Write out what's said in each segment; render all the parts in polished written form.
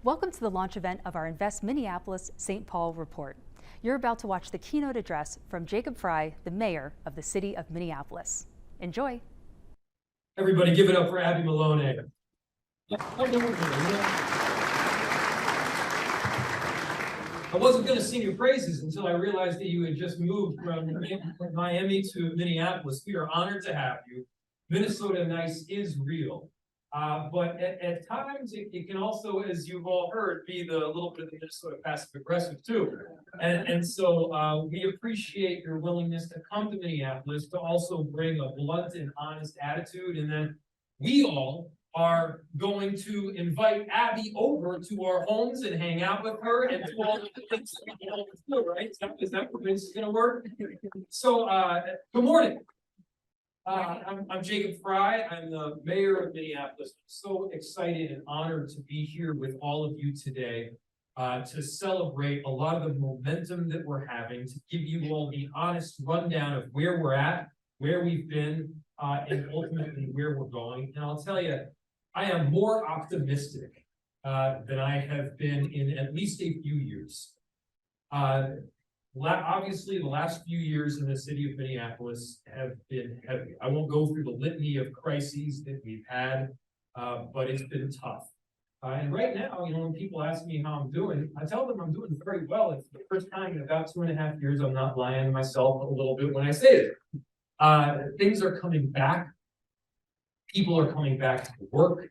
Welcome to the launch event of our Invest Minneapolis-St. Paul report. You're about to watch the keynote address from Jacob Frey, the mayor of the city of Minneapolis. Enjoy. Everybody give it up for Abby Maloney. I wasn't going to sing your praises until I realized that you had just moved from Miami to Minneapolis. We are honored to have you. Minnesota nice is real. But at times it can also, as you've all heard, be the little bit of the Minnesota passive aggressive too. And so we appreciate your willingness to come to Minneapolis to also bring a blunt and honest attitude. And then we all are going to invite Abby over to our homes and hang out with her and do all the things that we all do, right? Is that what this is going to work? So good morning. I'm Jacob Frey. I'm the mayor of Minneapolis. I'm so excited and honored to be here with all of you today to celebrate a lot of the momentum that we're having, to give you all the honest rundown of where we're at, where we've been, and ultimately where we're going. And I'll tell you, I am more optimistic than I have been in at least a few years. Obviously, the last few years in the city of Minneapolis have been heavy. I won't go through the litany of crises that we've had, but it's been tough. And right now, when people ask me how I'm doing, I tell them I'm doing very well. It's the first time in about 2.5 years I'm not lying to myself a little bit when I say it. Things are coming back. People are coming back to work.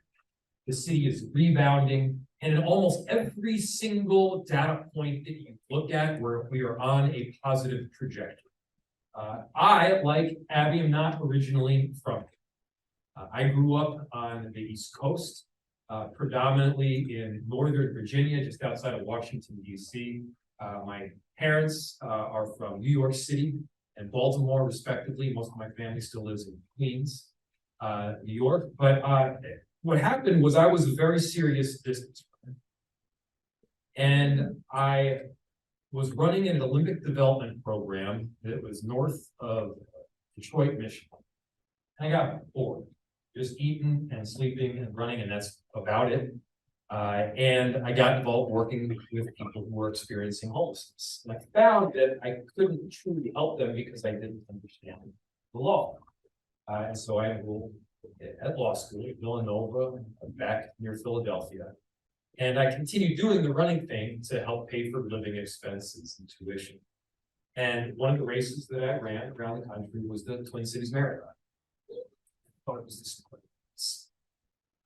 The city is rebounding. And in almost every single data point that you look at, we are on a positive trajectory. I, like Abby, am not originally from here. I grew up on the East Coast, predominantly in Northern Virginia, just outside of Washington, D.C. My parents are from New York City and Baltimore, respectively. Most of my family still lives in Queens, New York. But what happened was I was a very serious businessman. And I was running an Olympic development program that was north of Detroit, Michigan. And I got bored, just eating and sleeping and running, and that's about it. And I got involved working with people who were experiencing homelessness. And I found that I couldn't truly help them because I didn't understand the law. And so I enrolled at law school at Villanova, back near Philadelphia. And I continued doing the running thing to help pay for living expenses and tuition. And one of the races that I ran around the country was the Twin Cities Marathon. I thought it was this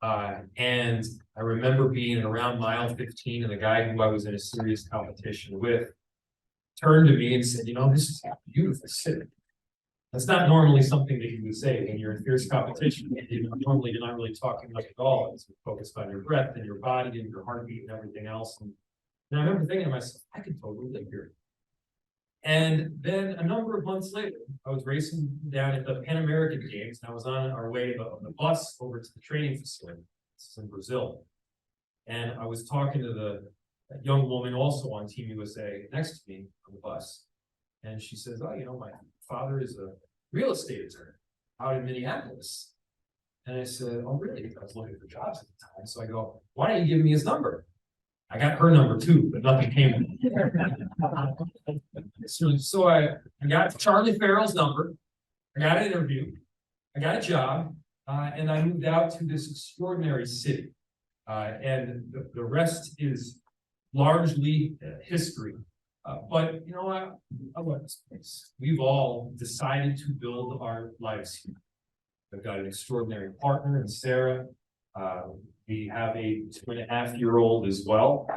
and I remember being around mile 15, and the guy who I was in a serious competition with turned to me and said, this is a beautiful city. That's not normally something that you would say when you're in fierce competition. Normally, you're not really talking much at all. It's focused on your breath and your body and your heartbeat and everything else. And I remember thinking to myself, I could totally live here. And then a number of months later, I was racing down at the Pan American Games, and I was on our way on the bus over to the training facility. This is in Brazil. And I was talking to the young woman also on Team USA next to me on the bus. And she says, my father is a real estate attorney out in Minneapolis. And I said, oh, really? I was looking for jobs at the time. So I go, why don't you give me his number? I got her number too, but nothing came. So I got Charlie Farrell's number. I got an interview. I got a job. And I moved out to this extraordinary city. And the rest is largely history. But I love this place. We've all decided to build our lives here. I've got an extraordinary partner in Sarah. We have a 2.5-year-old as well.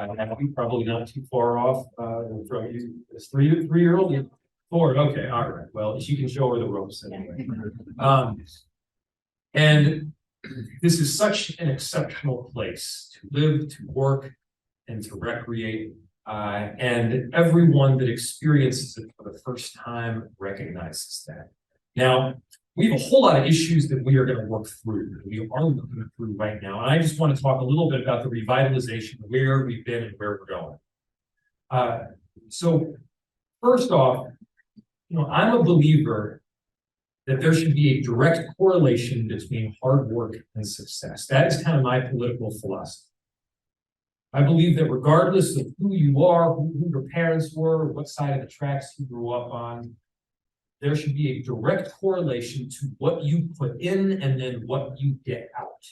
Probably not too far off from you. This 3-year-old? 4. Okay, all right. Well, she can show her the ropes anyway. And this is such an exceptional place to live, to work, and to recreate. And everyone that experiences it for the first time recognizes that. Now, we have a whole lot of issues that we are going to work through, that we are looking through right now. And I just want to talk a little bit about the revitalization, where we've been and where we're going. So first off, I'm a believer that there should be a direct correlation between hard work and success. That is kind of my political philosophy. I believe that regardless of who you are, who your parents were, what side of the tracks you grew up on, there should be a direct correlation to what you put in and then what you get out.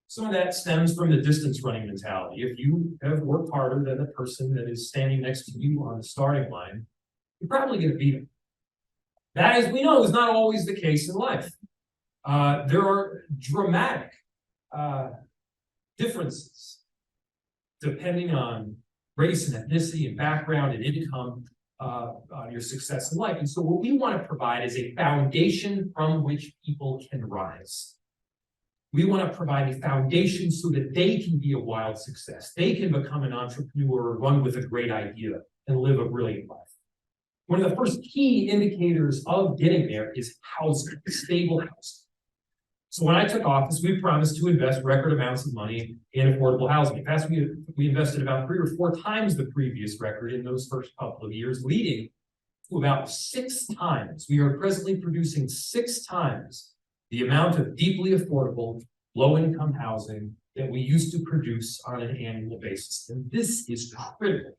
Some of that stems from the distance running mentality. If you have worked harder than the person that is standing next to you on the starting line, you're probably going to beat them. That, as we know, is not always the case in life. There are dramatic differences depending on race and ethnicity and background and income on your success in life. And so what we want to provide is a foundation from which people can rise. We want to provide a foundation so that they can be a wild success. They can become an entrepreneur, run with a great idea, and live a brilliant life. One of the first key indicators of getting there is housing, stable housing. So when I took office, we promised to invest record amounts of money in affordable housing. In fact, we invested about 3 or 4 times the previous record in those first couple of years, leading to about 6 times. We are presently producing 6 times the amount of deeply affordable, low-income housing that we used to produce on an annual basis. And this is critical.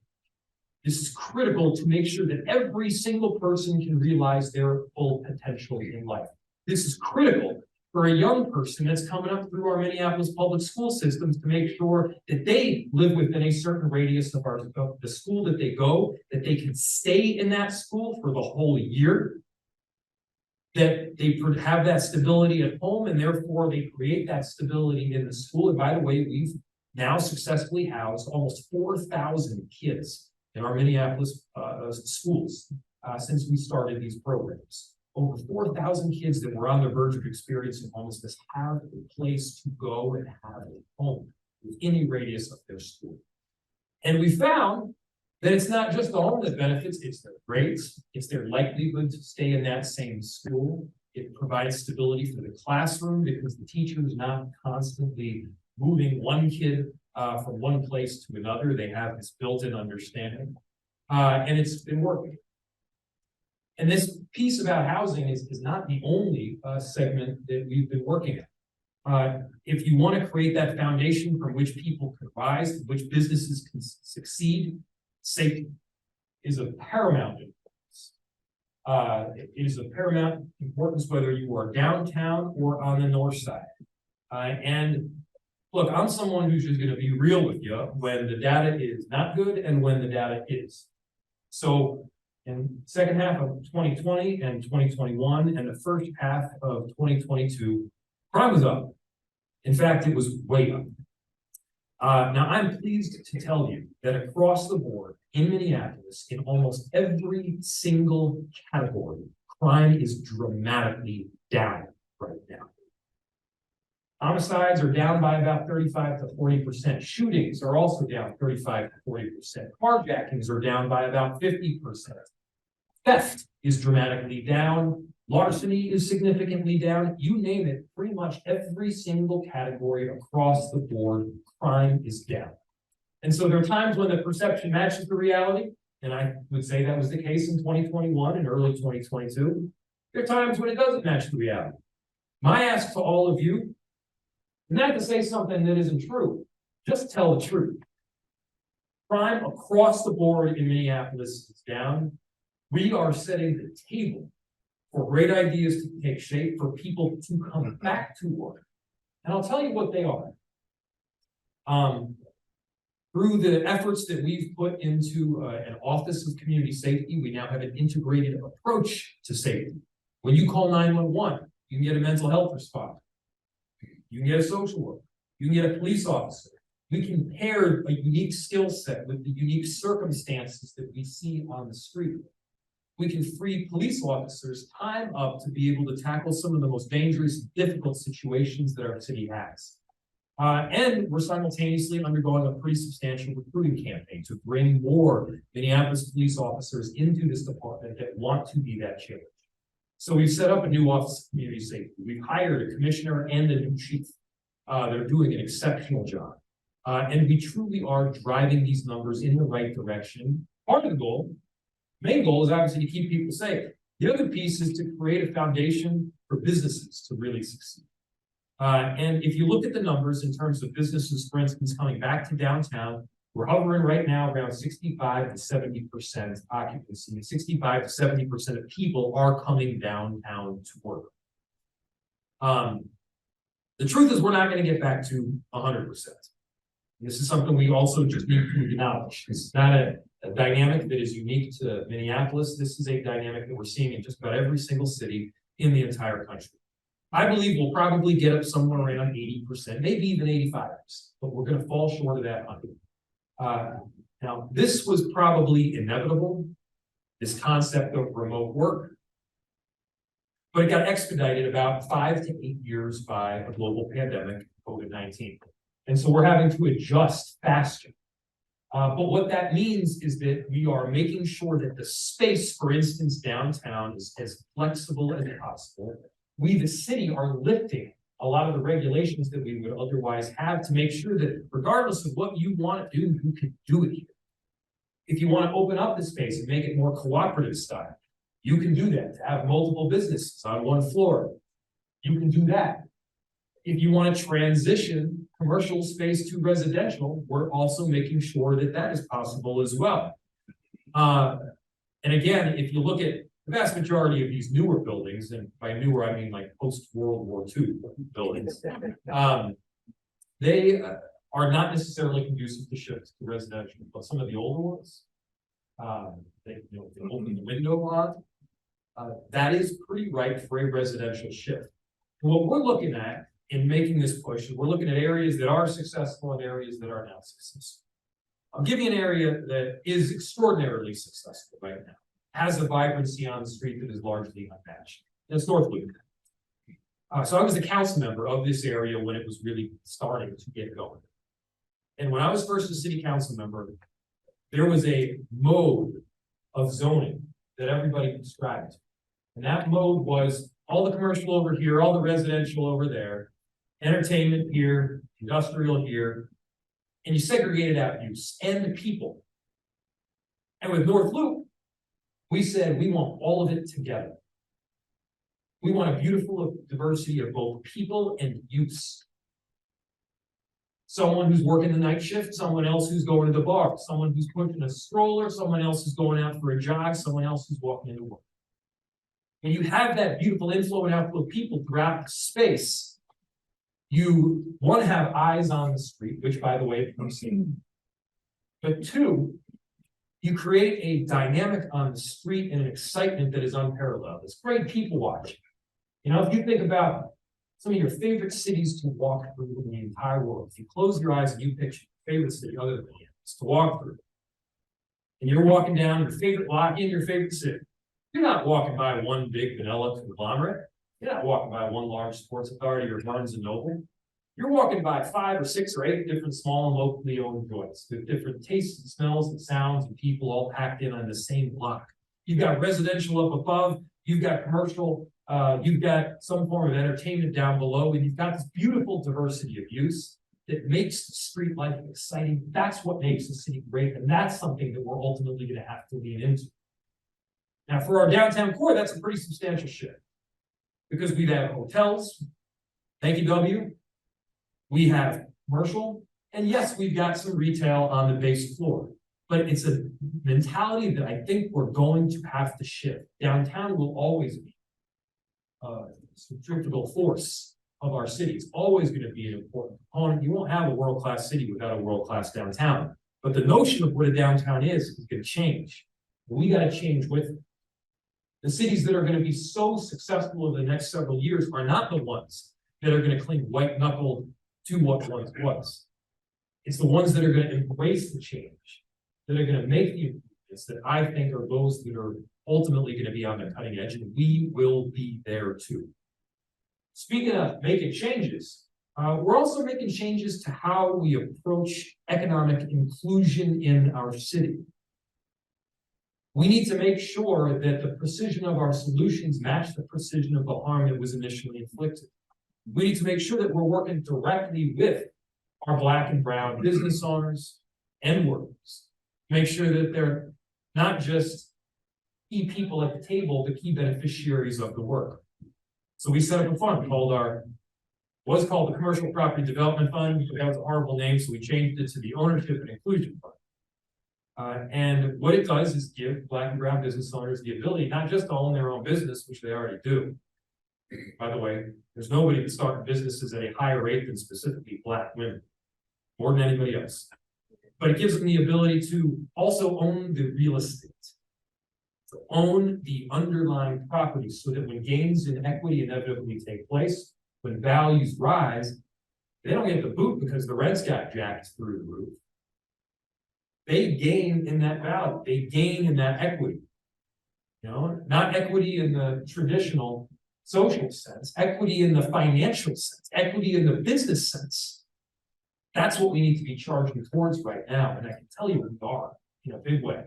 This is critical to make sure that every single person can realize their full potential in life. This is critical for a young person that's coming up through our Minneapolis public school systems to make sure that they live within a certain radius of the school that they go, that they can stay in that school for the whole year, that they have that stability at home, and therefore they create that stability in the school. And by the way, we've now successfully housed almost 4,000 kids in our Minneapolis schools since we started these programs. Over 4,000 kids that were on the verge of experiencing homelessness have a place to go and have a home within any radius of their school. And we found that it's not just the home that benefits, it's their grades, it's their likelihood to stay in that same school. It provides stability for the classroom because the teacher is not constantly moving one kid from one place to another. They have this built-in understanding, and it's been working. And this piece about housing is not the only segment that we've been working at. If you want to create that foundation from which people can rise, from which businesses can succeed, safety is of paramount importance. It is of paramount importance whether you are downtown or on the north side. And look, I'm someone who's just going to be real with you when the data is not good and when the data is. So in the second half of 2020 and 2021 and the first half of 2022, crime was up. In fact, it was way up. Now, I'm pleased to tell you that across the board in Minneapolis, in almost every single category, crime is dramatically down right now. Homicides are down by about 35 to 40%. Shootings are also down 35 to 40%. Carjackings are down by about 50%. Theft is dramatically down. Larceny is significantly down. You name it, pretty much every single category across the board, crime is down. And so there are times when the perception matches the reality, and I would say that was the case in 2021 and early 2022. There are times when it doesn't match the reality. My ask to all of you, not to say something that isn't true, just tell the truth. Crime across the board in Minneapolis is down. We are setting the table for great ideas to take shape, for people to come back to work. And I'll tell you what they are. Through the efforts that we've put into an Office of Community Safety, we now have an integrated approach to safety. When you call 911, you can get a mental health responder. You can get a social worker. You can get a police officer. We can pair a unique skill set with the unique circumstances that we see on the street. We can free police officers time up to be able to tackle some of the most dangerous, difficult situations that our city has. And we're simultaneously undergoing a pretty substantial recruiting campaign to bring more Minneapolis police officers into this department that want to be that change. So we've set up a new Office of Community Safety. We've hired a commissioner and a new chief. They're doing an exceptional job. And we truly are driving these numbers in the right direction. Part of the goal, main goal, is obviously to keep people safe. The other piece is to create a foundation for businesses to really succeed. And if you look at the numbers in terms of businesses, for instance, coming back to downtown, we're hovering right now around 65 to 70% occupancy. And 65 to 70% of people are coming downtown to work. The truth is we're not going to get back to 100%. This is something we also just need to acknowledge. This is not a dynamic that is unique to Minneapolis. This is a dynamic that we're seeing in just about every single city in the entire country. I believe we'll probably get up somewhere around 80%, maybe even 85%, but we're going to fall short of that 100. Now, this was probably inevitable, this concept of remote work, but it got expedited about 5 to 8 years by a global pandemic, COVID-19. And so we're having to adjust faster. But what that means is that we are making sure that the space, for instance, downtown is as flexible as possible. We, the city, are lifting a lot of the regulations that we would otherwise have to make sure that regardless of what you want to do, you can do it here. If you want to open up the space and make it more cooperative style, you can do that. To have multiple businesses on one floor, you can do that. If you want to transition commercial space to residential, we're also making sure that that is possible as well. And again, if you look at the vast majority of these newer buildings, and by newer, I mean like post-World War II buildings, they are not necessarily conducive to shifts to residential, but some of the older ones, they open the window a lot. That is pretty ripe for a residential shift. And what we're looking at in making this push, we're looking at areas that are successful and areas that are not successful. I'll give you an area that is extraordinarily successful right now, has a vibrancy on the street that is largely unmatched. It's North Loop. So I was a council member of this area when it was really starting to get going. And when I was first a city council member, there was a mode of zoning that everybody described. And that mode was all the commercial over here, all the residential over there, entertainment here, industrial here, and you segregated out use and people. And with North Loop, we said we want all of it together. We want a beautiful diversity of both people and use. Someone who's working the night shift, someone else who's going to the bar, someone who's pushing a stroller, someone else who's going out for a jog, someone else who's walking into work. And you have that beautiful inflow and outflow of people throughout the space. You, one, have eyes on the street, which, by the way, you've seen. But two, you create a dynamic on the street and an excitement that is unparalleled. It's great people watching. You know, if you think about some of your favorite cities to walk through in the entire world, if you close your eyes and you picture your favorite city other than Minneapolis to walk through, and you're walking down your favorite block in your favorite city, you're not walking by one big vanilla conglomerate. You're not walking by one large sports authority or Barnes and Noble. You're walking by 5 or 6 or 8 different small and locally owned joints with different tastes and smells and sounds and people all packed in on the same block. You've got residential up above, you've got commercial, you've got some form of entertainment down below, and you've got this beautiful diversity of use that makes the street life exciting. That's what makes the city great, and that's something that we're ultimately going to have to lean into. Now, for our downtown core, that's a pretty substantial shift because we've had hotels, thank you, W. We have commercial, and yes, we've got some retail on the base floor, but it's a mentality that I think we're going to have to shift. Downtown will always be a centrifugal force of our city. It's always going to be an important component. You won't have a world-class city without a world-class downtown, but the notion of what a downtown is going to change. We got to change with it. The cities that are going to be so successful over the next several years are not the ones that are going to cling white-knuckled to what once was. It's the ones that are going to embrace the change, that are going to make the improvements that I think are those that are ultimately going to be on the cutting edge, and we will be there too. Speaking of making changes, we're also making changes to how we approach economic inclusion in our city. We need to make sure that the precision of our solutions match the precision of the harm that was initially inflicted. We need to make sure that we're working directly with our Black and brown business owners and workers. Make sure that they're not just key people at the table, but key beneficiaries of the work. So we set up a fund called our was called the Commercial Property Development Fund, but that was a horrible name, so we changed it to the Ownership and Inclusion Fund. And what it does is give Black and brown business owners the ability not just to own their own business, which they already do. By the way, there's nobody that's starting businesses at a higher rate than specifically Black women, more than anybody else. But it gives them the ability to also own the real estate, to own the underlying properties, so that when gains in equity inevitably take place, when values rise, they don't get the boot because the rents got jacked through the roof. They gain in that value, they gain in that equity. You know, not equity in the traditional social sense, equity in the financial sense, equity in the business sense. That's what we need to be charging towards right now, and I can tell you we are in a big way.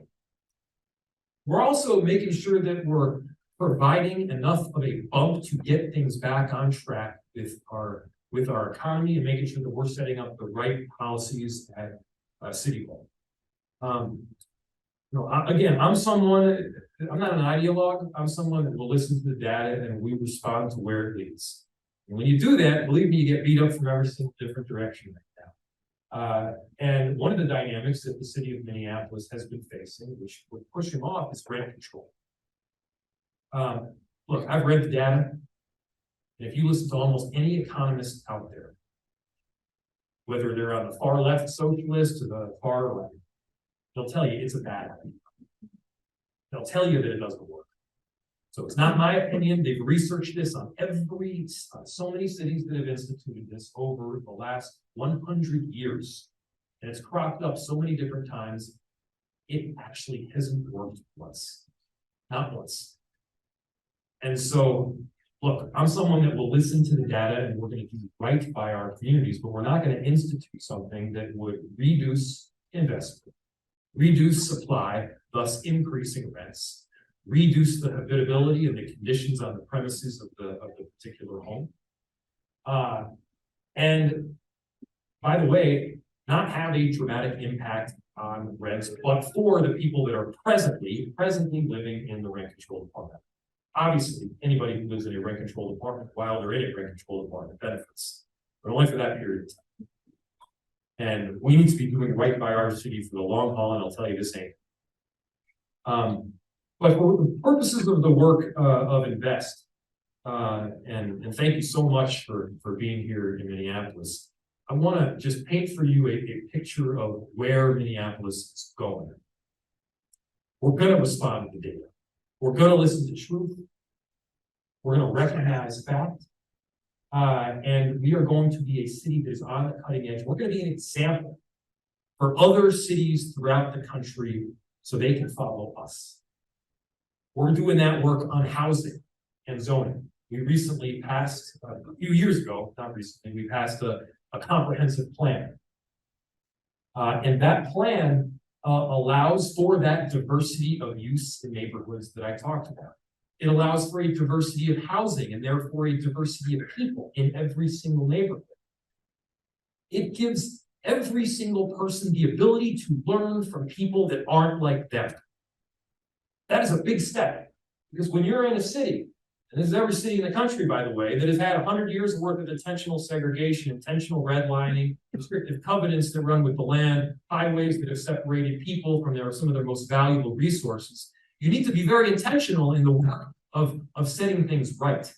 We're also making sure that we're providing enough of a bump to get things back on track with our economy, and making sure that we're setting up the right policies at City Hall. Again, I'm not an ideologue. I'm someone that will listen to the data and we respond to where it leads. And when you do that, believe me, you get beat up from every single different direction right now. And one of the dynamics that the city of Minneapolis has been facing, which we're pushing off, is rent control. Look, I've read the data. And if you listen to almost any economist out there, whether they're on the far left socialist or the far right, they'll tell you it's a bad idea. They'll tell you that it doesn't work. So it's not my opinion. They've researched this on so many cities that have instituted this over the last 100 years. And it's cropped up so many different times. It actually hasn't worked once. Not once. And so, look, I'm someone that will listen to the data, and we're going to do right by our communities, but we're not going to institute something that would reduce investment, reduce supply, thus increasing rents, reduce the habitability and the conditions on the premises of the particular home. And by the way, not have a dramatic impact on rents, but for the people that are presently living in the rent-controlled apartment. Obviously, anybody who lives in a rent-controlled apartment while they're in a rent-controlled apartment benefits, but only for that period of time. And we need to be doing right by our city for the long haul, and I'll tell you this ain't. But for the purposes of the work of Invest, and thank you so much for being here in Minneapolis, I want to just paint for you a picture of where Minneapolis is going. We're going to respond to the data. We're going to listen to truth. We're going to recognize fact. And we are going to be a city that is on the cutting edge. We're going to be an example for other cities throughout the country so they can follow us. We're doing that work on housing and zoning. We recently passed, a few years ago, not recently, we passed a comprehensive plan. And that plan allows for that diversity of use in neighborhoods that I talked about. It allows for a diversity of housing and therefore a diversity of people in every single neighborhood. It gives every single person the ability to learn from people that aren't like them. That is a big step, because when you're in a city, and this is every city in the country, by the way, that has had 100 years worth of intentional segregation, intentional redlining, restrictive covenants that run with the land, highways that have separated people from some of their most valuable resources. You need to be very intentional in the work of setting things right.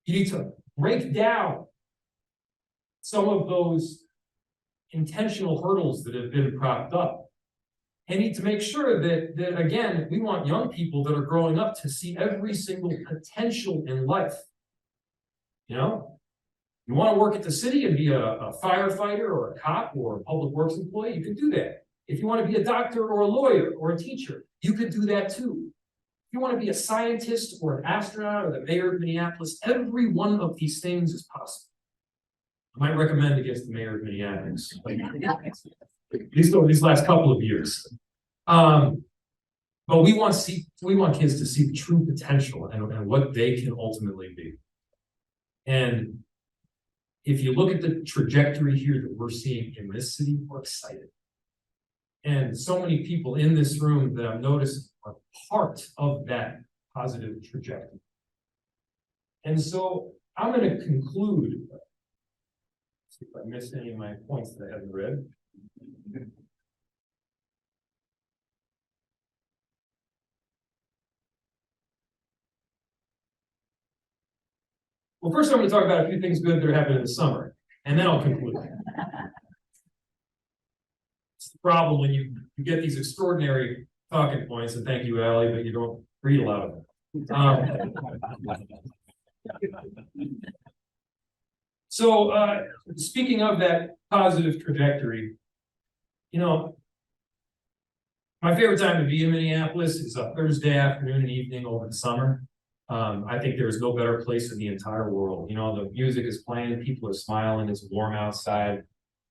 You need to break down some of those intentional hurdles that have been propped up. And need to make sure that again, we want young people that are growing up to see every single potential in life. You know, you want to work at the city and be a firefighter or a cop or a public works employee, you can do that. If you want to be a doctor or a lawyer or a teacher, you could do that too. If you want to be a scientist or an astronaut or the mayor of Minneapolis, every one of these things is possible. I might recommend against the mayor of Minneapolis. These last couple of years. But we want kids to see the true potential and what they can ultimately be. And if you look at the trajectory here that we're seeing in this city, we're excited. And so many people in this room that I've noticed are part of that positive trajectory. And so I'm going to conclude. See if I missed any of my points that I haven't read. Well, first I'm going to talk about a few things good that are happening in the summer, and then I'll conclude. It's the problem when you get these extraordinary talking points, and thank you, Allie, but you don't read a lot of them. So speaking of that positive trajectory, you know, my favorite time to be in Minneapolis is a Thursday afternoon and evening over the summer. I think there is no better place in the entire world. You know, the music is playing, people are smiling, it's warm outside,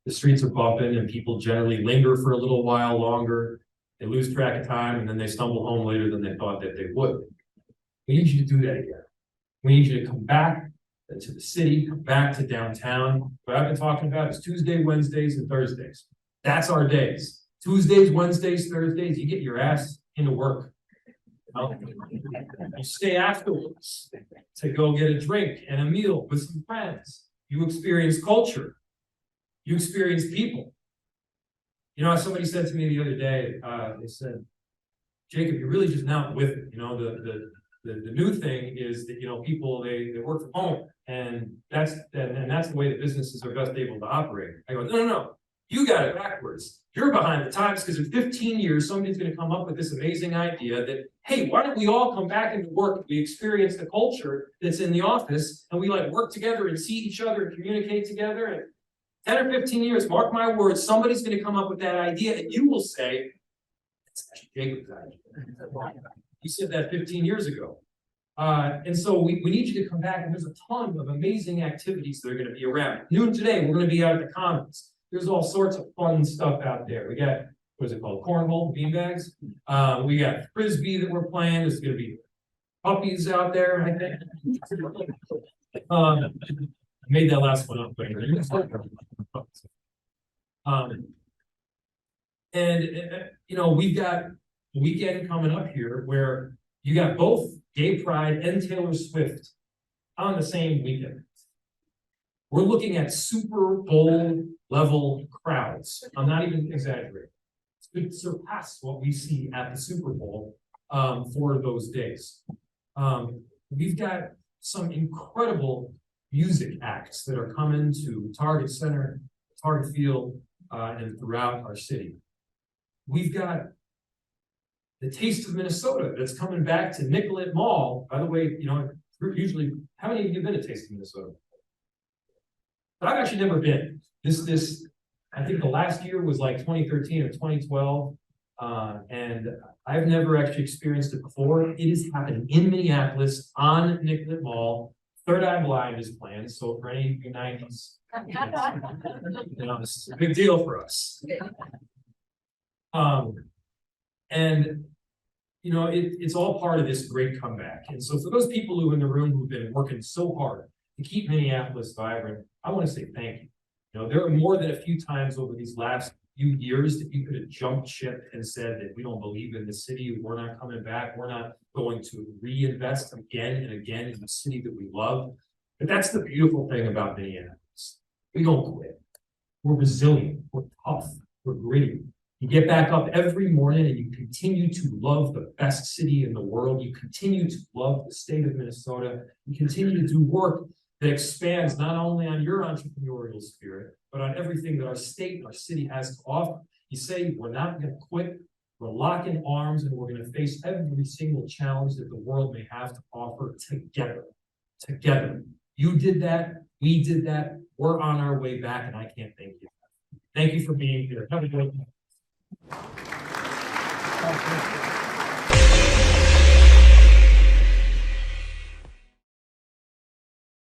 the streets are bumping, and people generally linger for a little while longer. They lose track of time, and then they stumble home later than they thought that they would. We need you to do that again. We need you to come back to the city, come back to downtown. What I've been talking about is Tuesday, Wednesdays, and Thursdays. That's our days. Tuesdays, Wednesdays, Thursdays, you get your ass into work. You stay afterwards to go get a drink and a meal with some friends. You experience culture. You experience people. You know, somebody said to me the other day, they said, Jacob, you're really just not with it. You know, the new thing is that, you know, people, they work from home, and that's the way that businesses are best able to operate. I go, no, you got it backwards. You're behind the times, because in 15 years, somebody's going to come up with this amazing idea that, hey, why don't we all come back into work? We experience the culture that's in the office, and we like work together and see each other and communicate together. And 10 or 15 years, mark my words, somebody's going to come up with that idea, and you will say, that's actually Jacob's idea. He said that 15 years ago. And so we need you to come back, and there's a ton of amazing activities that are going to be around. Noon today, we're going to be out at the Commons. There's all sorts of fun stuff out there. We got, what is it called? Cornhole, beanbags. We got Frisbee that we're playing. There's going to be puppies out there, I think. I made that last one up. You know, we've got a weekend coming up here where you got both Gay Pride and Taylor Swift on the same weekend. We're looking at Super Bowl level crowds. I'm not even exaggerating. It could surpass what we see at the Super Bowl for those days. We've got some incredible music acts that are coming to Target Center, Target Field, and throughout our city. We've got the Taste of Minnesota that's coming back to Nicollet Mall. By the way, you know, usually, how many of you have been to Taste of Minnesota? But I've actually never been. I think the last year was like 2013 or 2012. And I've never actually experienced it before. It is happening in Minneapolis on Nicollet Mall. Third Eye Blind is planned. So for any of you 90s, you know, this is a big deal for us. And you know, it's all part of this great comeback. And so for those people who in the room who've been working so hard to keep Minneapolis vibrant, I want to say thank you. You know, there are more than a few times over these last few years that you could have jumped ship and said that we don't believe in the city, we're not coming back, we're not going to reinvest again and again in the city that we love. But that's the beautiful thing about Minneapolis. We don't quit. We're resilient, we're tough, we're gritty. You get back up every morning and you continue to love the best city in the world. You continue to love the state of Minnesota. You continue to do work that expands not only on your entrepreneurial spirit, but on everything that our state and our city has to offer. You say, we're not going to quit. We're locking arms, and we're going to face every single challenge that the world may have to offer together. Together. You did that. We did that. We're on our way back, and I can't thank you. Thank you for being here. Have a great night.